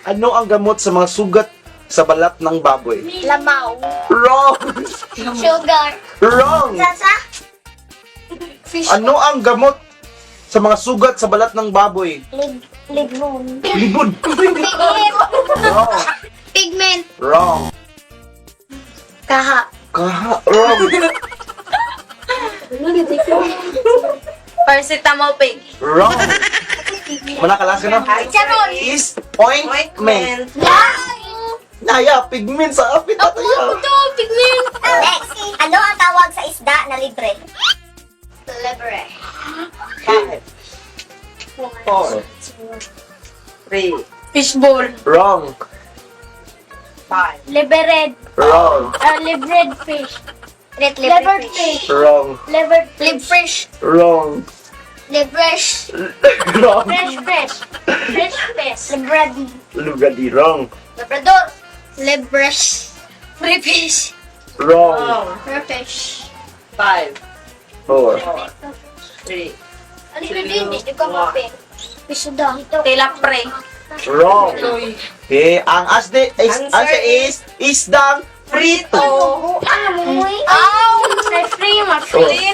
Ano ang gamot sa mga sugat sa balat ng baboy? Lamaw. Wrong! Sugar. Wrong! Sasa? Fish. Ano ang gamot sa mga sugat sa balat ng baboy? Lignum. Libod! Pigment. Wrong! Pigment. Wrong! Kaha. Wrong! Paracetamol pig. Wrong! Manakalas ka na? Charon. Is ointment. Naya, pigment sa apit na tayo. Pigment. Next. Ano ang tawag sa isda na libre? Libre. 4. 3, Fishbowl. Wrong! 5, Libered. Wrong! Livered fish. Livered fish. Wrong! Livered fish. Wrong! Livresh. Wrong! Fresh fish. Fresh fish. Librad. Lugadi, wrong! Labrador. Libresh. Free fish. Wrong! Free fish. 5, 4. 3, Ano yun din? Hindi ko mapin. Fish daw. Tilapre. Wrong! Okay, ang answer is isdang prito. Ano mo eh? Oh! Free, free.